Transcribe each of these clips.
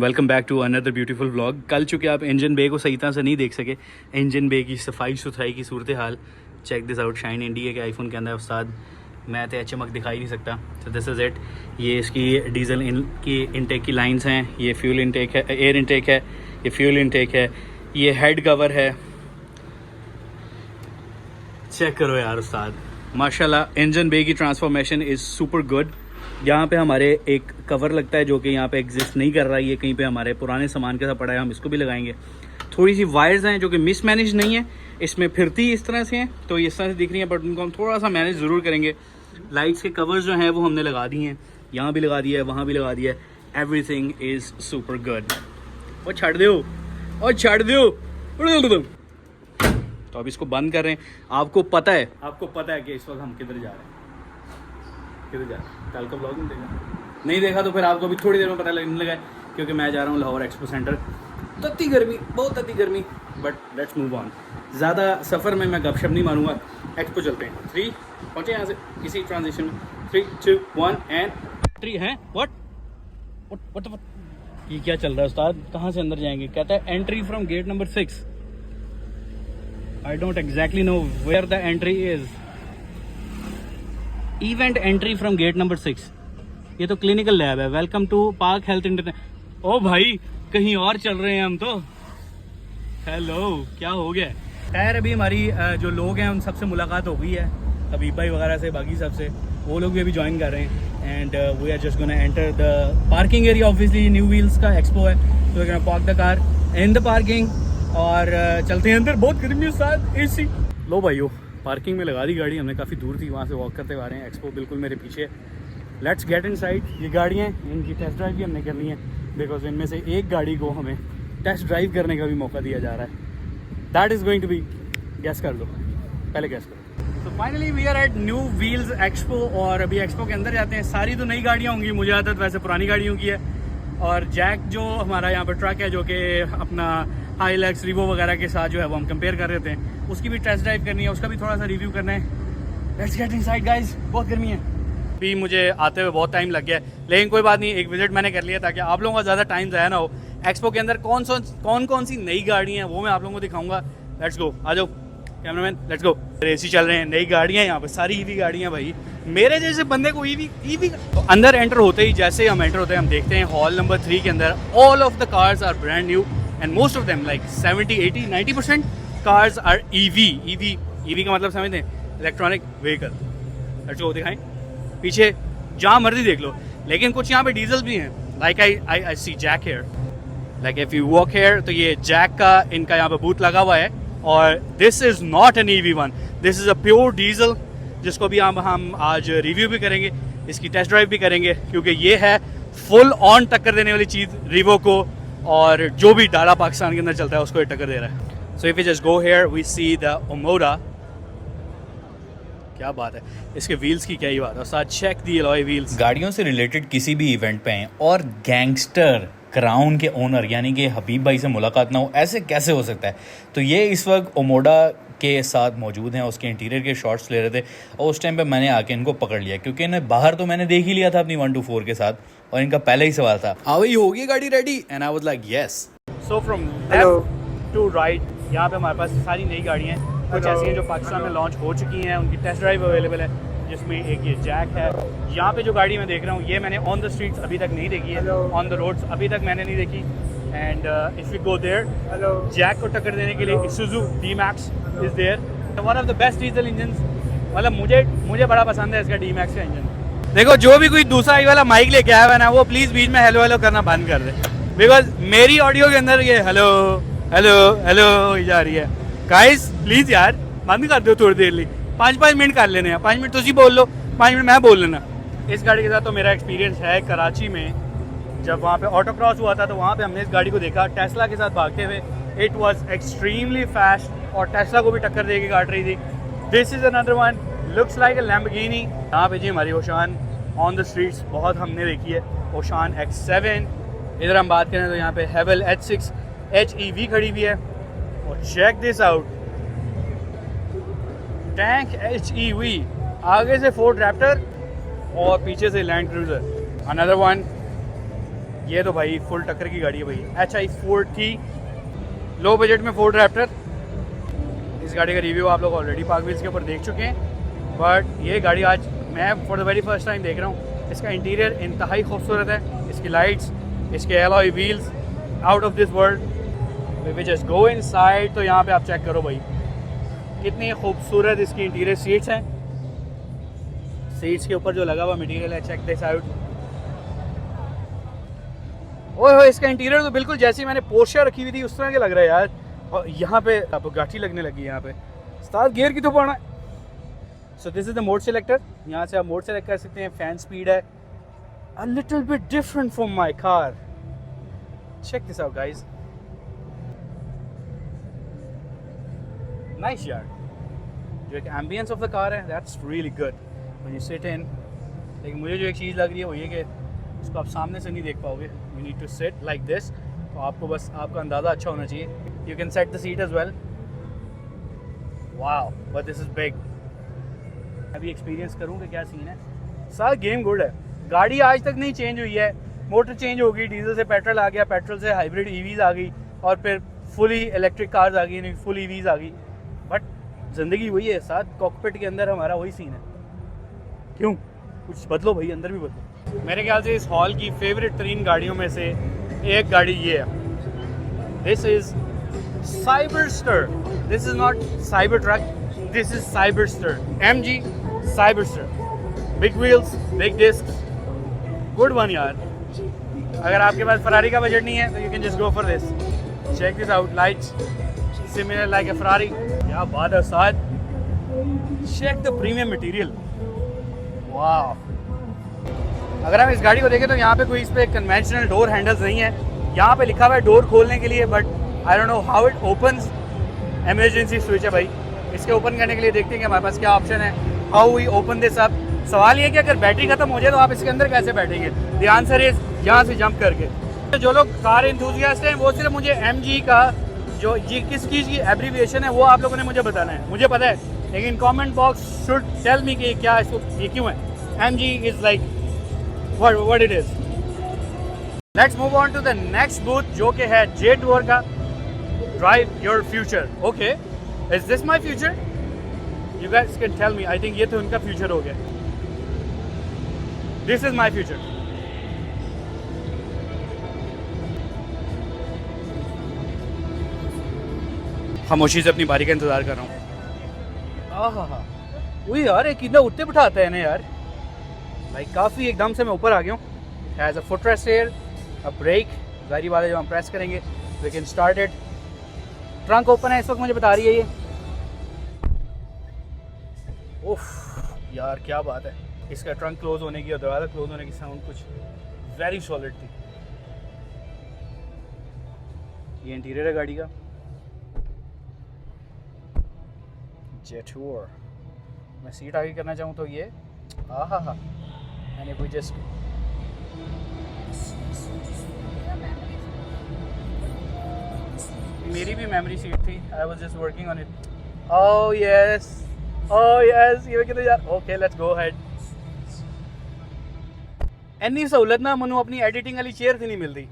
Welcome back to another beautiful vlog. कल चूँकि आप इंजन बे को सही तरह से नहीं देख सके, इंजन बे की सफाई सुथराई की सूरत हाल, check this out. Shine India के आईफोन के अंदर उस्ताद मैं तो चमक दिखाई नहीं सकता। तो दिस इज़ इट। ये इसकी डीजल की इनटेक की लाइंस हैं, ये फ्यूल इनटेक है, एयर इनटेक है, ये फ्यूल इनटेक है, ये हेड कवर है। चेक करो यार उस्ताद, माशाल्लाह इंजन बे की ट्रांसफॉर्मेशन इज़ सुपर गुड। यहाँ पे हमारे एक कवर लगता है जो कि यहाँ पे एग्जिस्ट नहीं कर रहा है, ये कहीं पे हमारे पुराने सामान के साथ पड़ा है, हम इसको भी लगाएंगे। थोड़ी सी वायर्स हैं जो कि मिसमैनेज नहीं है, इसमें फिरती इस तरह से हैं तो ये इस तरह से दिख रही हैं, बट उनको हम थोड़ा सा मैनेज ज़रूर करेंगे। लाइट्स के कवर्स जो हैं वो हमने लगा दिए हैं, यहाँ भी लगा दिया है, वहाँ भी लगा दिया है। Everything is super good. और छड़ दो, और छड़ दो। तो अब इसको बंद कर रहे हैं। आपको पता है कि इस वक्त हम किधर जा रहे हैं, किधर जा रहे हैं। कल का ब्लॉग नहीं देखा तो फिर आपको अभी थोड़ी देर में पता लगने लगा है, क्योंकि मैं जा रहा हूँ लाहौर एक्सपो सेंटर। तत्ती गर्मी, बहुत तत्ती गर्मी, बट लेट्स मूव ऑन। ज़्यादा सफ़र में मैं गपशप नहीं मारूंगा, एक्सपो चलते हैं। 3 पहुँचे यहाँ से इसी ट्रांजिशन में। 3, 2, 1 एंड 3 हैं। व्हाट ये क्या चल रहा है उस्ताद, कहाँ से अंदर जाएंगे? कहता है entry from gate number 6। I don't exactly know where the entry is. Event entry from gate number 6। ये तो क्लिनिकल लैब है। Welcome to park health internet. ओ भाई, कहीं और चल रहे हैं हम तो। हेलो, क्या हो गया? खैर अभी हमारी जो लोग हैं उन सबसे मुलाकात हो गई है, हबीब भाई वगैरह से, बाकी सबसे। वो लोग भी अभी ज्वाइन कर रहे हैं and we are just gonna enter the parking area. Obviously new wheels का एक्सपो है, तो we gonna park the car in the parking और चलते हैं अंदर। बहुत गर्मी है साथ, एसी। लो भाइयों, पार्किंग में लगा दी गाड़ी हमने, काफ़ी दूर थी, वहाँ से वॉक करते हुए आ रहे हैं। एक्सपो बिल्कुल मेरे पीछे। Let's get inside. ये गाड़ियाँ, इनकी टेस्ट ड्राइव भी हमने करनी है, बिकॉज इनमें से एक गाड़ी को हमें टेस्ट ड्राइव करने का भी मौका दिया जा रहा है। That is going to be, guess कर लो, पहले गैस करो। तो finally we are at new wheels expo, और अभी एक्सपो के अंदर जाते हैं। सारी तो नई गाड़ियाँ होंगी, मुझे आदत वैसे पुरानी गाड़ियों की है। और जैक जो हमारा यहाँ पर ट्रक है, जो कि अपना हाईलैक्स रिवो वगैरह के साथ जो है वो हम कंपेयर कर रहे थे, उसकी भी टेस्ट ड्राइव करनी है, उसका भी थोड़ा सा रिव्यू करना है। Let's get inside guys. बहुत गर्मी है, भी मुझे आते हुए बहुत टाइम लग गया है, लेकिन कोई बात नहीं, एक विजिट मैंने कर लिया ताकि आप लोगों का ज़्यादा टाइम ज़ाया ना हो। एक्सपो के अंदर कौन सी नई गाड़ियाँ हैं वो मैं आप लोगों को दिखाऊंगा। लेट्स गो, आ जाओ कैमरामैन, लेट्स गो। एसी चल रहे हैं, नई गाड़ियाँ यहाँ पर, सारी ईवी गाड़ियाँ। भाई मेरे जैसे बंदे को ईवी तो अंदर एंटर होते ही, जैसे ही हम एंटर होते हैं, हम देखते हैं हॉल नंबर 3 के अंदर all of the cars are brand new and most of them like 70, 80, 90% cars are EV का मतलब समझते हैं, इलेक्ट्रॉनिक व्हीकल। लेट्स गो, दिखाएं पीछे जहाँ मर्जी देख लो। लेकिन कुछ यहाँ पे डीजल भी हैं, like I see jack here, like if you walk here, तो ये जैक का इनका यहाँ पे बूथ लगा हुआ है। और this is not an EV one, this is a pure diesel, जिसको भी हम आज रिव्यू भी करेंगे, इसकी टेस्ट ड्राइव भी करेंगे, क्योंकि ये है फुल ऑन टक्कर देने वाली चीज़ रिवो को, और जो भी डाला पाकिस्तान के अंदर चलता है उसको ये टक्कर दे रहा है। So if you just go here we see the Omoda. क्या बात है, इसके व्हील्स की क्या ही बात है, साथ चेक दी अलॉय व्हील्स। गाड़ियों से रिलेटेड किसी भी इवेंट पे हैं और गैंगस्टर क्राउन के ओनर यानी कि हबीब भाई से मुलाकात ना हो, ऐसे कैसे हो सकता है? तो ये इस वक्त ओमोडा के साथ मौजूद हैं, उसके इंटीरियर के शॉट्स ले रहे थे, और उस टाइम पे मैंने आके इनको पकड़ लिया, क्योंकि इन्हें बाहर तो मैंने देख ही लिया था अपनी 124 के साथ, और इनका पहले ही सवाल था, ही होगी गाड़ी ready? And I was like yes. So from left to right यहाँ पे हमारे पास सारी नई गाड़ियाँ हैं, कुछ ऐसी हैं जो पाकिस्तान में लॉन्च हो चुकी हैं, उनकी टेस्ट ड्राइव अवेलेबल है, जिसमें एक ये जैक है। यहाँ पे जो गाड़ी मैं देख रहा हूँ, ये मैंने ऑन द स्ट्रीट्स अभी तक नहीं देखी है, ऑन द रोड्स अभी तक मैंने नहीं देखी। And if you go there, jack को टक्कर देने के लिए Isuzu D-Max is there, one of the best diesel engine. मतलब मुझे बड़ा पसंद है इसका D-Max का इंजन। देखो, जो भी कोई दूसरा ये वाला माइक लेके आया हुआ है ना, वो प्लीज़ बीच में हेलो हेलो करना बंद कर दे, बिकॉज मेरी ऑडियो के अंदर ये हेलो हेलो हेलो ही जा रही है। गाइस प्लीज़ यार बंद कर दो थोड़ी देर लिए, 5 मिनट कर लेने हैं, 5 मिनट तुम बोल लो, 5 मिनट मैं बोल लेना। इस गाड़ी के साथ तो मेरा एक्सपीरियंस है कराची में, जब वहाँ पे ऑटो क्रॉस हुआ था तो वहाँ पे हमने इस गाड़ी को देखा टेस्ला के साथ भागते हुए। इट वाज एक्सट्रीमली फास्ट और टेस्ला को भी टक्कर दे के काट रही थी। This is another one, looks like a Lamborghini. यहाँ पे जी हमारी ओशान ऑन द स्ट्रीट्स बहुत हमने देखी है, ओशान X7। इधर हम बात करें तो यहाँ पे हेवल H6 HEV खड़ी हुई है, और check this out, tank HEV, आगे से फोर्ड रैप्टर और पीछे से लैंड क्रूजर। अनदर वन ये तो भाई फुल टक्कर की गाड़ी है भाई, HI40 लो बजट में फोर्ड रैप्टर। इस गाड़ी का रिव्यू आप लोग ऑलरेडी पार्क व्हील्स के ऊपर देख चुके हैं, बट ये गाड़ी आज मैं for the very first time देख रहा हूँ। इसका इंटीरियर इंतहाई खूबसूरत है, इसकी लाइट्स, इसके alloy wheels out of this world. We just go inside, तो यहाँ पे आप चेक करो भाई कितनी खूबसूरत इसकी इंटीरियर सीट्स हैं। सीट्स के ऊपर जो लगा हुआ मटेरियल है, चेक दिस आउट। ओए इसका इंटीरियर तो बिल्कुल जैसी मैंने पोर्शा रखी हुई थी उस तरह के लग रहा है यार। और यहाँ पे आपको गाठी लगने लगी है यहाँ पे। स्टार्ट गियर की तो पड़ना है। So this is the mode selector, यहाँ से आप मोड सेलेक्ट कर सकते हैं। फैन स्पीड है, a little bit different from my car. Check this out guys, nice यार। जो एक एम्बियंस ऑफ द कार है that's really good when you sit in. लेकिन मुझे जो एक चीज़ लग रही है वो ये कि इसको आप सामने से नहीं देख पाओगे, you need to sit like this. तो आपको बस आपका अंदाज़ा अच्छा होना चाहिए। You can set the seat as well. Wow but this is big. अभी एक्सपीरियंस करूँ कि क्या सीन है। सारा गेम गुड है। गाड़ी आज तक नहीं चेंज हुई है, मोटर चेंज हो गई, डीजल से पेट्रोल आ गया, पेट्रोल से हाइब्रिड ईवीज़ आ गई, और फिर फुली इलेक्ट्रिक कार्स आ गई, फुल ईवीज़ आ गई, बट ज़िंदगी वही है। साथ कॉकपिट के अंदर हमारा वही सीन है। क्यों कुछ बदलो भाई, अंदर भी बदलो। मेरे ख्याल से इस हॉल की फेवरेट तरीन गाड़ियों में से एक गाड़ी ये है। This is Cyberster. This is not Cybertruck, this is Cyberster, MG Cyberster. Big wheels, big disc, good one यार। अगर आपके पास फरारी का बजट नहीं है तो you can just go for this. Check this out, lights similar like a Ferrari. क्या बात है साथ। चेक द प्रीमियम मटेरियल, वाह। अगर हम इस गाड़ी को देखें तो यहाँ पे कोई इस पर कन्वेंशनल डोर हैंडल्स नहीं है। यहाँ पे लिखा हुआ है डोर खोलने के लिए, but I don't know how it opens. Emergency switch है भाई। इसके ओपन करने के लिए देखते हैं कि हमारे पास क्या ऑप्शन है। How we open this up. सवाल ये कि अगर बैटरी खत्म हो जाए तो आप इसके अंदर कैसे बैठेंगे। द आंसर इज यहाँ से जंप करके। जो लोग कार एंथुसियास्ट हैं वो सिर्फ मुझे MG का जो ये किस चीज़ की एब्रीविएशन है वो आप लोगों ने मुझे बताना है। मुझे पता है, लेकिन comment box should tell me कि क्या इसको ये क्यों है। MG is like what it is. Let's move on to the next booth जो कि है J Tour का Drive Your Future. Okay, is this my future? You guys can tell me. I think ये तो उनका future हो गया। This is my future. खामोशी से अपनी बारी का इंतजार कर रहा हूँ। आहा, वही यार एक कितना उठते बिठाता है ना यार। लाइक काफ़ी एकदम से मैं ऊपर आ गया हूँ। Has a foot rest here, a brake. गाड़ी वाले जब हम प्रेस करेंगे we can start it. Trunk open है इस वक्त, मुझे बता रही है ये। उफ यार क्या बात है। इसका ट्रंक क्लोज होने की और दरवाज़ा क्लोज होने की साउंड कुछ वेरी सॉलिड थी। ये इंटीरियर है गाड़ी का। J Tour। मैं सीट आगे करना चाहूँ तो ये आहा, and if we just मेरी भी मेमोरी सीट थी। I was just working on it. Oh yes, ये किधर यार। Okay, let's go ahead. इतनी सहूलत ना मनु अपनी एडिटिंग वाली चेयर थी नहीं मिलती।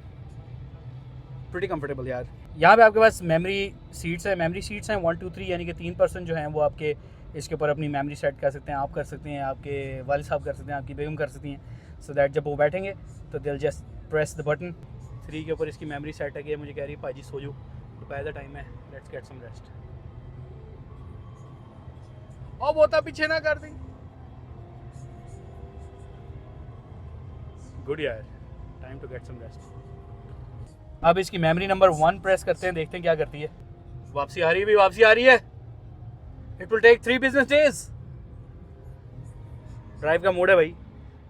Pretty comfortable यार। यहाँ पे आपके पास मेमोरी सीट्स हैं 1 2 3, यानी कि 3% जो हैं वो आपके इसके ऊपर अपनी मेमोरी सेट कर सकते हैं। आप कर सकते हैं, आपके वालिद साहब कर सकते हैं, आपकी बेगम कर सकती हैं। सो दैट जब वो बैठेंगे तो दिल जस्ट प्रेस द बटन। 3 के ऊपर इसकी मेमोरी सेट है कि मुझे कह रही है पाजी सो जाओ, दोपहर का टाइम है, लेट्स गेट सम रेस्ट। और बोता पीछे ना कर दी। गुड यार, time to get some rest. अब इसकी मेमोरी नंबर 1 प्रेस करते हैं, देखते हैं क्या करती है। वापसी आ रही है, भी वापसी आ रही है। It will take 3 business days। Drive का मोड है भाई,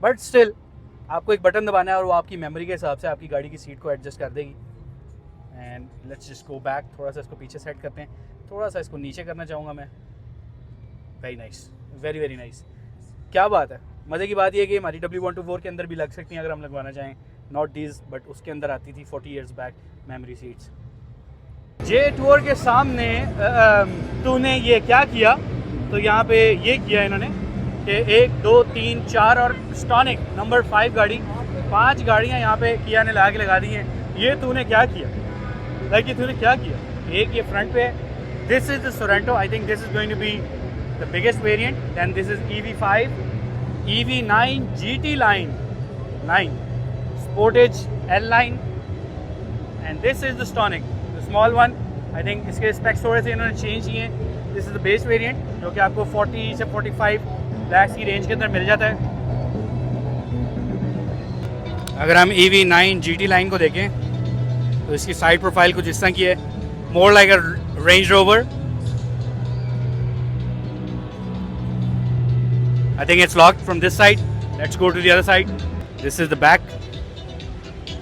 बट स्टिल आपको एक बटन दबाना है और वो आपकी मेमोरी के हिसाब से आपकी गाड़ी की सीट को एडजस्ट कर देगी। And let's just go back. थोड़ा सा इसको पीछे सेट करते हैं, थोड़ा सा इसको नीचे करना चाहूँगा मैं। Very nice, very very nice. क्या बात है। मज़े की बात यह है कि हमारी W124 के अंदर भी लग सकती हैं अगर हम लगवाना चाहें। नॉट डीज, बट उसके अंदर आती थी 40 years back memory seats. J Tour के सामने तूने ये क्या किया, तो यहाँ पे ये किया इन्होंने कि 1 2 3 4 और स्टॉनिक नंबर 5 गाड़ी 5 गाड़ियाँ यहाँ पे किया ने ला के लगा दी हैं। ये तूने क्या किया? लाइक ये तूने क्या किया? एक ये फ्रंट पे है, this is the Sorento, I think this is going to be the biggest variant, then this is EV5, EV9 GT line 9, Sportage L line, and this is the Stonic, the small one. I think इसके specs थोड़े से इन्होंने change किए हैं। This is the base variant जो कि आपको 40 से 45 लाख की रेंज के अंदर मिल जाता है। अगर हम EV9 GT लाइन को देखें तो इसकी साइड प्रोफाइल कुछ इस तरह की है, more like a Range Rover. I think it's locked from this side, let's go to the other side. This is the back.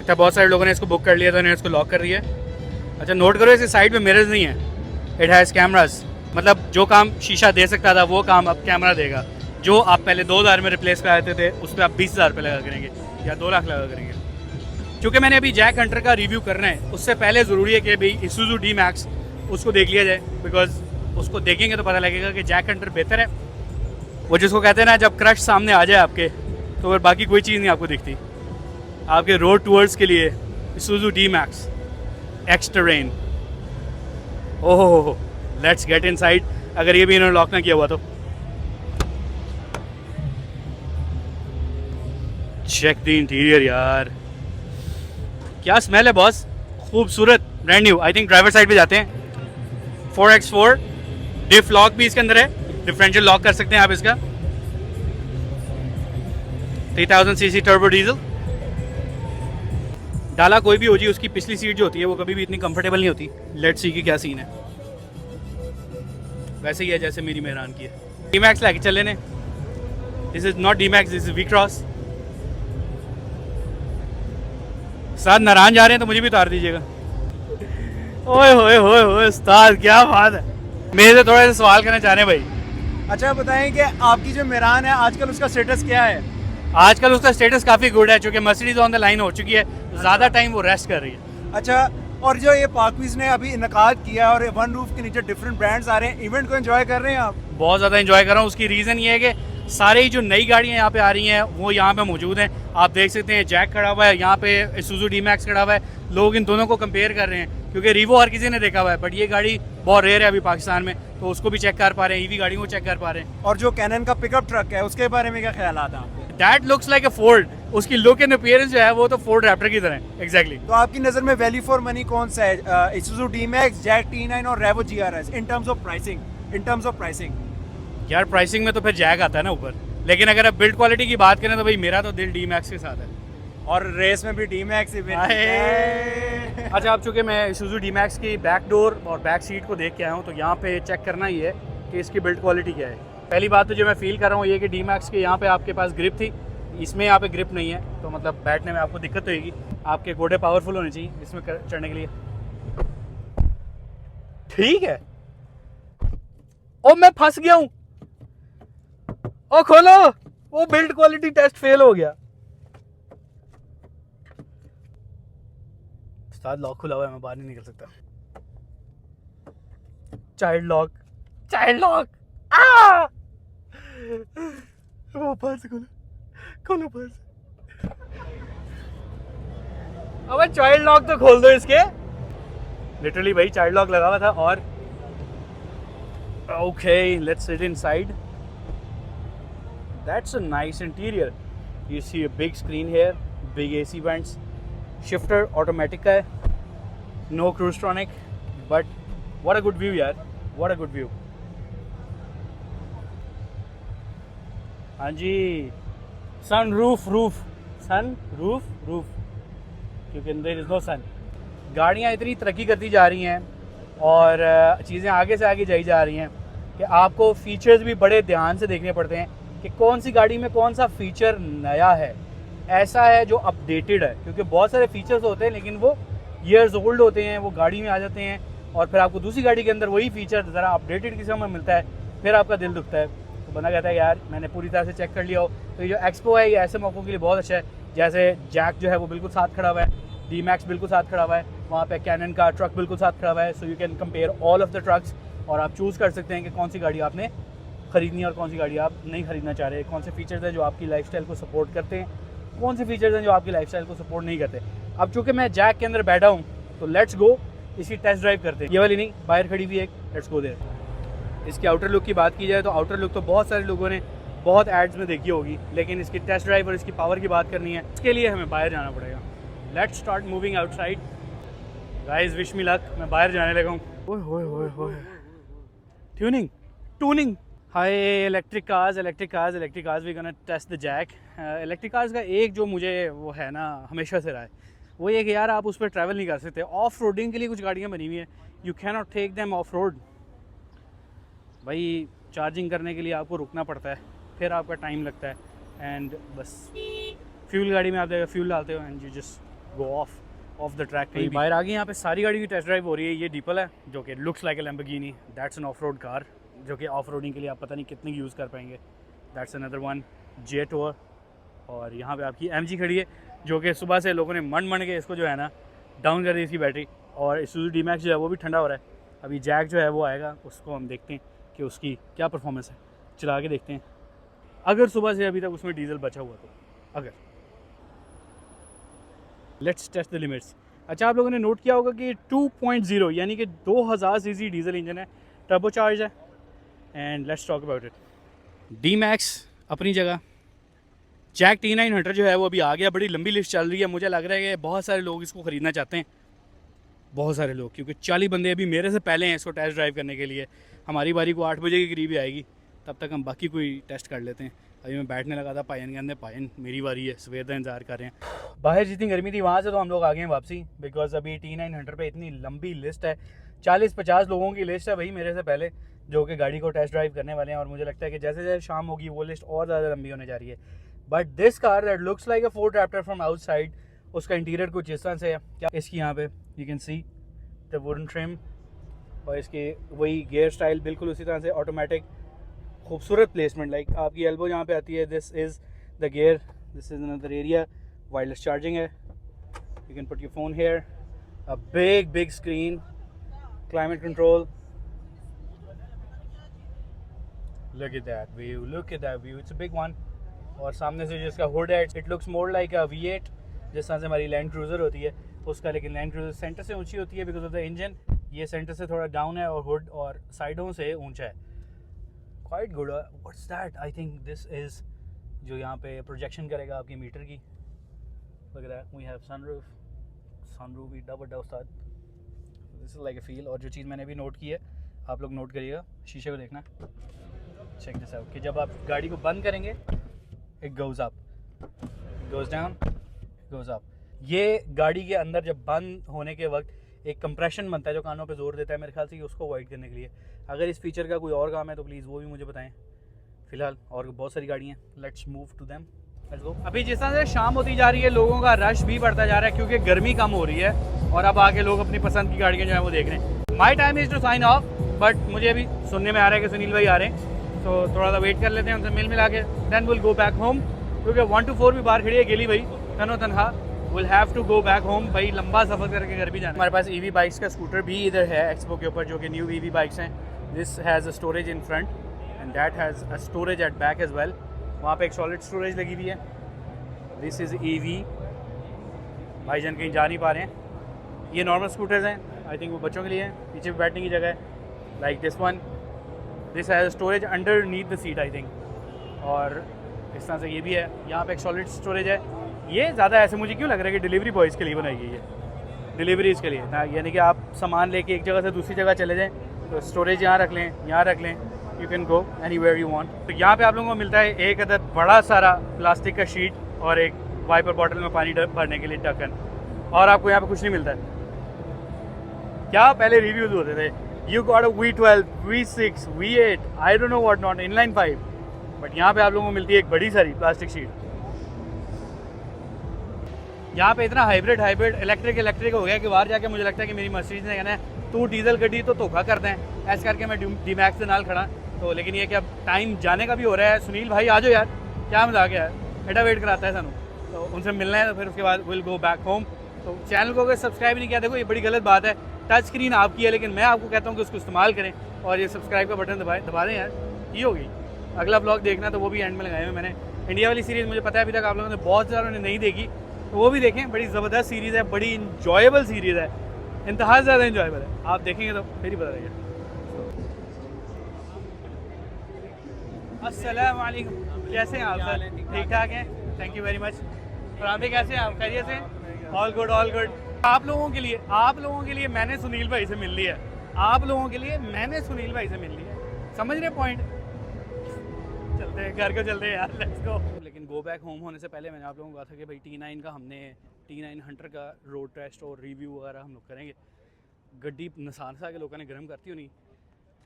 अच्छा, बहुत सारे लोगों ने इसको बुक कर लिया था, इन्होंने इसको लॉक कर दिया है। अच्छा, नोट करो इसकी साइड में मिरर्स नहीं है, इट हैज़ कैमरास। मतलब जो काम शीशा दे सकता था वो काम अब कैमरा देगा। जो आप पहले 2000 में रिप्लेस कराते थे उस पर आप 20,000 रुपये लगा करेंगे या 2 लाख लगा करेंगे। क्योंकि मैंने अभी जैक हंटर का रिव्यू करना है, उससे पहले ज़रूरी है कि भाई Isuzu D-Max उसको देख लिया जाए, बिकॉज उसको देखेंगे तो पता लगेगा कि जैक हंटर बेहतर है। वो जिसको कहते हैं ना, जब क्रश सामने आ जाए आपके तो फिर बाकी कोई चीज़ नहीं आपको दिखती। आपके रोड टूर्स के लिए Isuzu D-Max X Terrain। ओहो, लेट्स गेट इनसाइड। अगर ये भी इन्होंने लॉक ना किया हुआ तो चेक द इंटीरियर यार, क्या स्मेल है बॉस, खूबसूरत, brand new. I think driver side पे जाते हैं। 4x4 डिफ लॉक भी इसके अंदर है, डिफरेंशियल लॉक कर सकते हैं आप इसका। 3000 सीसी टर्बो डीजल। डाला कोई भी हो जी, उसकी पिछली सीट जो होती है वो कभी भी इतनी कंफर्टेबल नहीं होती। लेट्स सी कि क्या सीन है। वैसे ही है जैसे मेरी मेहरान की है। D-Max लाके चले ने। This is not D-Max, this is V-Cross। साथ नारायण जा रहे हैं तो मुझे भी उतार दीजिएगा। ओए होए होए होए उस्ताद, क्या बात है। मेरे से थोड़ा सा सवाल करना चाह रहे हैं भाई। अच्छा बताएं कि आपकी जो मेहरान है आजकल उसका स्टेटस क्या है? आजकल उसका स्टेटस काफ़ी गुड है, क्योंकि मर्सिडीज ऑन द लाइन हो चुकी है, ज़्यादा टाइम वो रेस्ट कर रही है। अच्छा, और जो ये पाकवीज ने अभी इनकाद किया और वन रूफ के नीचे डिफरेंट ब्रांड्स आ रहे हैं, इवेंट को एंजॉय कर रहे हैं आप? बहुत ज़्यादा एंजॉय कर रहा हूँ। उसकी रीज़न ये है कि सारे ही जो नई गाड़ियाँ यहाँ पे आ रही हैं वो यहाँ पे मौजूद हैं। आप देख सकते हैं जैक खड़ा हुआ है, यहाँ पे Isuzu D-Max खड़ा हुआ है। लोग इन दोनों को कंपेयर कर रहे हैं, क्योंकि रीवो हर किसी ने देखा हुआ है, बट ये गाड़ी बहुत रेयर है अभी पाकिस्तान में, तो उसको भी चेक कर पा रहे हैं, ईवी गाड़ी को चेक कर पा रहे हैं। और जो कैनन का पिकअप ट्रक है उसके बारे में क्या ख्याल आता है आपके? That looks like a Ford. उसकी लुक एंड अपीयरेंस जो है वो तो फोर्ड रैप्टर की तरह है। एग्जैक्टली। तो आपकी नज़र में वैल्यू फॉर मनी कौन सा है? Isuzu D-Max, जैक T9 और रेवो GRS in terms of pricing? यार प्राइसिंग में तो फिर जैक आता है ना ऊपर, लेकिन अगर आप बिल्ड क्वालिटी की बात करें तो भाई मेरा तो दिल D-Max के साथ है। और रेस में भी D-Max ही win। अच्छा, अब चूँकि मैं Isuzu D-Max की बैक डोर और बैक सीट को देख के आया हूँ, तो यहाँ पे चेक करना ही है कि इसकी बिल्ड क्वालिटी क्या है। पहली बात तो जो मैं फील कर रहा हूँ ये कि D-Max के यहाँ पे आपके पास ग्रिप थी, इसमें यहाँ पे ग्रिप नहीं है, तो मतलब बैठने में आपको दिक्कत होगी। आपके गोडे पावरफुल होने चाहिए इसमें चढ़ने के लिए। ठीक है। ओ मैं फंस गया हूँ। ओ खोलो, वो बिल्ड क्वालिटी टेस्ट फेल हो गया। उस्ताद लॉक खुला हुआ है, मैं बाहर नहीं निकल सकता। Child lock, child lock. वो पर्स खोलो, खोलो पर्स। अब चाइल्ड लॉक तो खोल दो इसके। लिटरली भाई चाइल्ड लॉक लगा हुआ था। और okay, let's sit inside. That's a nice interior. You see a big screen here, big AC vents, shifter automatic है, no cruise tronic, but what a good view यार, what a good view. हाँ जी, sun roof, क्योंकि there is no sun. गाड़ियाँ इतनी तरक्की करती जा रही हैं और चीज़ें आगे से आगे जाई जा रही हैं कि आपको फीचर्स भी बड़े ध्यान से देखने पड़ते हैं कि कौन सी गाड़ी में कौन सा फीचर नया है, ऐसा है जो अपडेटेड है। क्योंकि बहुत सारे फीचर्स होते हैं लेकिन वो ईयर्स ओल्ड होते हैं, वो गाड़ी में आ जाते हैं और फिर आपको दूसरी गाड़ी के अंदर वही फीचर ज़रा अपडेटेड किस्म में मिलता है, फिर आपका दिल दुखता है। तो बंदा कहता है यार मैंने पूरी तरह से चेक कर लिया हो। तो ये जो एक्सपो है ये ऐसे मौक़ों के लिए बहुत अच्छा है। जैसे जैक जो है वो बिल्कुल साथ खड़ा हुआ है, D-Max बिल्कुल साथ खड़ा हुआ है, वहाँ पे कैनन का ट्रक बिल्कुल साथ खड़ा हुआ है। So you can compare all of the trucks और आप चूज़ कर सकते हैं कि कौन सी गाड़ी आपने खरीदनी है और कौन सी गाड़ी आप नहीं खरीदना चाह रहे हैं, कौन से फीचर्स हैं जो आपकी लाइफस्टाइल को सपोर्ट करते हैं कौन से फीचर्स हैं जो आपकी लाइफस्टाइल को सपोर्ट नहीं करते। अब चूँकि मैं जैक के अंदर बैठा हूँ तो लेट्स गो इसकी टेस्ट ड्राइव करते हैं। ये वाली नहीं, बाहर खड़ी हुई एक, लेट्स गो देयर। इसकी आउटर लुक की बात की जाए तो आउटर लुक तो बहुत सारे लोगों ने बहुत एड्स में देखी होगी, लेकिन इसकी टेस्ट ड्राइव और इसकी पावर की बात करनी है, इसके लिए हमें बाहर जाना पड़ेगा। Let's start moving outside. Guys wish me luck, मैं बाहर जाने लगा हूँ। ओए होए होए होए, tuning tuning. Hi electric cars we gonna test the jack. Electric cars का एक जो मुझे वो है ना हमेशा से रहा है, वो ये कि यार आप उस पर ट्रैवल नहीं कर सकते। ऑफ रोडिंग के लिए कुछ गाड़ियाँ बनी हुई हैं, you can not take them off road. भाई चार्जिंग करने के लिए आपको रुकना पड़ता है, फिर आपका टाइम लगता है, एंड बस फ्यूल गाड़ी में आप फ्यूल डालते हो and you just go of the track. कहीं बाहर आगे यहाँ पे सारी गाड़ी की टेस्ट ड्राइव हो रही है। ये डीपल है जो कि looks like a Lamborghini, that's an of road car, जो कि ऑफ रोडिंग के लिए आप पता नहीं कितनी यूज़ कर पाएंगे। That's another one Jetour. और यहाँ पे आपकी MG खड़ी है जो कि सुबह से लोगों ने मन के इसको जो है ना डाउन कर दी इसकी बैटरी, और Isuzu D-Max जो है वो भी ठंडा हो रहा है। अभी जैक जो है वो आएगा, उसको हम देखते हैं कि उसकी क्या परफॉर्मेंस है, चला के देखते हैं। अगर सुबह से अभी तक उसमें डीजल बचा हुआ तो अगर लेट्स टेस्ट द लिमिट्स। अच्छा, आप लोगों ने नोट किया होगा कि 2.0 यानी कि 2000 सीसी डीजल इंजन है, टर्बोचार्ज है, and let's talk about it. D-Max अपनी जगह, जैक T900 जो है वो अभी आ गया। बड़ी लंबी लिस्ट चल रही है, मुझे लग रहा है कि बहुत सारे लोग इसको ख़रीदना चाहते हैं, बहुत सारे लोग, क्योंकि 40 बंदे अभी मेरे से पहले हैं इसको टेस्ट ड्राइव करने के लिए। हमारी बारी को 8 बजे के करीब ही आएगी, तब तक हम बाकी कोई टेस्ट कर लेते हैं। अभी मैं बैठने लगा था पायन के अंदर, पायन मेरी बारी है, सवेर का इंतजार कर रहे हैं। बाहर जितनी गर्मी थी वहाँ से तो हम लोग आ गए हैं वापसी, बिकॉज अभी T900 पे इतनी लंबी लिस्ट है, 40-50 लोगों की लिस्ट है भाई मेरे से पहले जो कि गाड़ी को टेस्ट ड्राइव करने वाले हैं। और मुझे लगता है कि जैसे जैसे शाम होगी वो लिस्ट और ज़्यादा लंबी होने जा रही है। But this car that looks like a Ford Raptor from outside, उसका इंटीरियर कुछ इस तरह से है। क्या इसकी यहाँ पे you can see the wooden trim, और इसके वही गियर स्टाइल बिल्कुल उसी तरह से ऑटोमेटिक, खूबसूरत प्लेसमेंट। लाइक आपकी एल्बो यहाँ पे आती है, this is the gear, this is another area, wireless charging है, you can put your phone here, a big screen, climate control, look at that view, it's a big one। और सामने से जिसका हुड है, it looks more like a V8 जिस तरह से हमारी लैंड क्रूज़र होती है उसका, लेकिन लैंड क्रूज़र सेंटर से ऊंची होती है बिकॉज ऑफ द इंजन, ये सेंटर से थोड़ा डाउन है और हुड और साइडों से ऊंचा है। Quite good. What's that? I think this is जो यहाँ पे प्रोजेक्शन करेगा आपकी मीटर की। Look at that, we have sunroof भी डबल उस्ताद, this is like a feel. और जो चीज़ मैंने भी नोट की है, आप लोग नोट करिएगा, शीशे को देखना, चेक दिस आउट, कि जब आप गाड़ी को बंद करेंगे it goes up, goes down, goes up. ये गाड़ी के अंदर जब बंद होने के वक्त एक कंप्रेशन बनता है जो कानों पे जोर देता है, मेरे ख्याल से उसको अवॉइड करने के लिए। अगर इस फीचर का कोई और काम है तो प्लीज़ वो भी मुझे बताएं। फ़िलहाल और बहुत सारी गाड़ियाँ, let's move to them, let's go. अभी जिस तरह से शाम होती जा रही है लोगों का रश भी बढ़ता जा रहा है क्योंकि गर्मी कम हो रही है, और अब आके लोग अपनी पसंद की गाड़ियाँ जो है वो देख रहे हैं। My time is to sign off, but मुझे अभी सुनने में आ रहा है कि सुनील भाई आ रहे हैं, तो थोड़ा सा वेट कर लेते हैं उनसे मिला के, then will go back home, क्योंकि 1 to 4 भी बाहर खड़ी है गेली भाई तनो तनहा, will have to go back home. भाई लंबा सफ़र करके घर भी जाना। हमारे पास EV बाइक्स का स्कूटर भी इधर है एक्सपो के ऊपर, जो कि न्यू EV बाइक्स हैं। This has a storage in front and that has a storage at back as well. वहाँ पे एक सॉलिड स्टोरेज लगी हुई है। This is EV। भाईजान कहीं जा नहीं पा रहे हैं। ये नॉर्मल स्कूटर्स हैं, आई थिंक वो बच्चों के लिए हैं, पीछे भी बैठने की जगह है, like this one. This has storage underneath the seat I think, और इस तरह से ये भी है। यहाँ पे एक सॉलिड स्टोरेज है। ये ज़्यादा ऐसे मुझे क्यों लग रहा है कि डिलीवरी बॉयज़ के लिए बनाई गई है, डिलीवरीज़ के लिए, यानी कि आप सामान लेके एक जगह से दूसरी जगह चले जाएँ तो स्टोरेज यहाँ रख लें, यहाँ रख लें, you can go anywhere you want. तो यहाँ पे आप लोगों को मिलता है एक अदद बड़ा सारा प्लास्टिक का शीट और एक वाइपर बॉटल में पानी भरने के लिए ढक्कन, और आपको यहाँ पे कुछ नहीं मिलता है। क्या पहले रिव्यूज़ होते थे, you got a V12, V6, V8, I don't know what not, inline 5, but यहाँ पे आप लोगों को मिलती है एक बड़ी सारी प्लास्टिक शीट। यहाँ पे इतना हाइब्रिड इलेक्ट्रिक हो गया कि बाहर जाके मुझे लगता है कि मेरी मर्सिडीज़ ने कहना है तू डीजल गड्डी तो धोखा करते हैं, ऐसे करके मैं D-Max के नाल खड़ा। तो लेकिन ये कि अब टाइम जाने का भी हो रहा है। सुनील भाई आ जाओ यार, क्या मजाक है यार, एडा वेट कराता है सानू, तो उनसे मिलना है, तो फिर उसके बाद विल गो बैक होम। तो चैनल को अगर सब्सक्राइब नहीं किया, देखो ये बड़ी गलत बात है, टच स्क्रीन आपकी है, लेकिन मैं आपको कहता हूँ कि उसको इस्तेमाल करें और ये सब्सक्राइब का बटन दबा दें यार, ये होगी। अगला ब्लॉग देखना तो वो भी एंड में लगाए हुए मैंने, इंडिया वाली सीरीज़ मुझे पता है अभी तक आप लोगों ने बहुत ज़्यादा नहीं देखी, तो वो भी देखें। बड़ी ज़बरदस्त सीरीज़ है, बड़ी इंजॉयबल सीरीज़ है, इंतहा ज़्यादा इंजॉयबल है। आप देखेंगे तो फिर ही पता लगेगा। अस्सलाम वालेकुम, कैसे हैं आप सर? ठीक ठाक हैं, थैंक यू वेरी मच। और आप भी कैसे हैं? आप खैरियत से? All good all good. आप लोगों के लिए मैंने सुनील भाई से मिल लिया है। आप लोगों के लिए मैंने सुनील भाई से मिल लिया है, समझ रहे पॉइंट? चलते हैं घर को, चलते हैं यार, लेट्स गो। लेकिन गो बैक होम होने से पहले मैंने आप लोगों को कहा था कि भाई T9 का हमने T9 हंटर का रोड टेस्ट और रिव्यू वगैरह हम लोग करेंगे। गड्डी नसानसा के लोगों ने गर्म करती हो नहीं,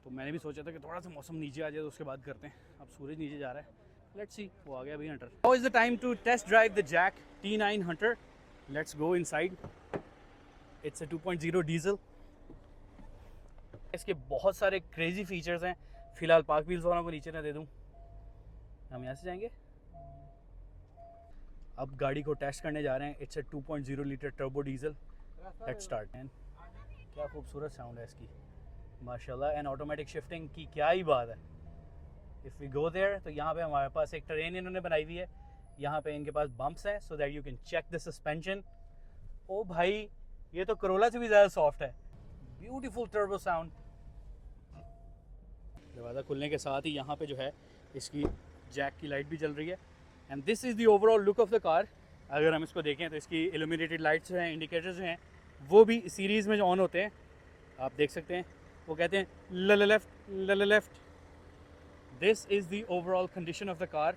तो मैंने भी सोचा था कि थोड़ा सा मौसम नीचे आ जाए तो उसके बाद करते हैं। अब सूरज नीचे जा रहा है, लेट्स सी। वो आ गया अभी Hunter. Now is the time to test drive the jack T9 Hunter. Let's go inside. It's a 2.0 diesel. इसके बहुत सारे क्रेजी फीचर्स हैं। फिलहाल पार्क व्हील्स वालों को नीचे ना दे दूं। हम यहाँ से जाएंगे। अब गाड़ी को टेस्ट करने जा रहे हैं। It's a 2.0 litre turbo diesel. Let's start. क्या खूबसूरत साउंड है इसकी, माशाल्लाह। एंड ऑटोमेटिक शिफ्टिंग की क्या ही बात है। इफ़ वी गो देयर, तो यहाँ पे हमारे पास एक ट्रेन इन्होंने बनाई हुई है। यहाँ पे इनके पास बम्प्स हैं so that you can check the suspension. ओ भाई, ये तो करोला से भी ज़्यादा सॉफ्ट है। Beautiful turbo sound. दरवाज़ा खुलने के साथ ही यहाँ पे जो है इसकी जैक की लाइट भी जल रही है। And this is the overall look of the car. अगर हम इसको देखें तो इसकी इल्यूमिनेटेड लाइट्स हैं, इंडिकेटर्स जो हैं वो भी सीरीज़ में जो ऑन होते हैं आप देख सकते हैं। वो कहते हैं ल left. This is the overall condition of the car.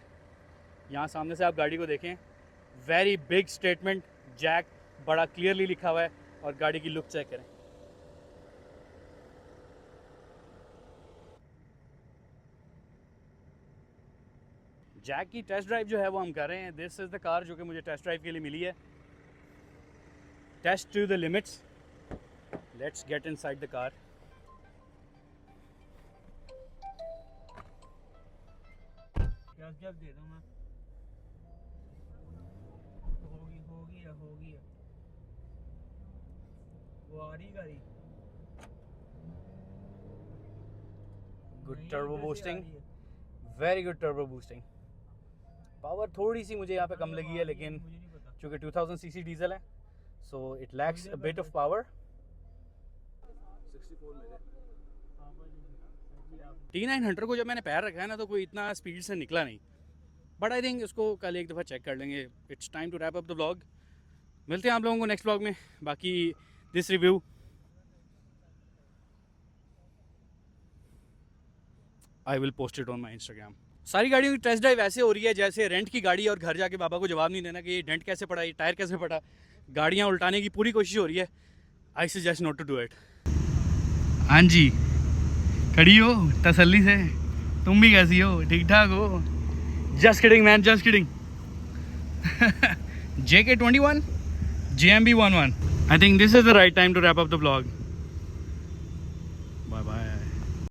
यहाँ सामने से आप गाड़ी को देखें, वेरी बिग स्टेटमेंट, जैक बड़ा क्लियरली लिखा हुआ है। और गाड़ी की लुक चेक करें। जैक की टेस्ट ड्राइव जो है वो हम कर रहे हैं। दिस इज़ द कार जो कि मुझे टेस्ट ड्राइव के लिए मिली है। Test to the limits. Let's get inside the car. क्या दे दूं मैं? होगी वो आ रही गाड़ी। Good turbo boosting, very good turbo boosting. Power थोड़ी सी मुझे यहाँ पे कम लगी है, लेकिन चूँकि 2000 सीसी डीजल है so it lacks a bit of power. T9 Hunter को जब मैंने पैर रखा है ना तो कोई इतना स्पीड से निकला नहीं, बट आई थिंक इसको कल एक दफ़ा चेक कर लेंगे। It's time to wrap up the vlog. मिलते हैं आप लोगों को नेक्स्ट व्लॉग में। बाकी this review I will post it on my Instagram. सारी गाड़ियों की टेस्ट ड्राइव ऐसे हो रही है जैसे रेंट की गाड़ी और घर जाके बाबा को जवाब नहीं देना कि ये डेंट कैसे पड़ा, ये टायर कैसे पड़ा। गाड़ियाँ उल्टाने की पूरी कोशिश हो रही है। I suggest not to do it. हाँ जी, खड़ी हो तसल्ली से। तुम भी कैसी हो? ठीक ठाक हो? Just kidding man, just kidding. JK21 JMB11। I think this is the right time to wrap up the vlog.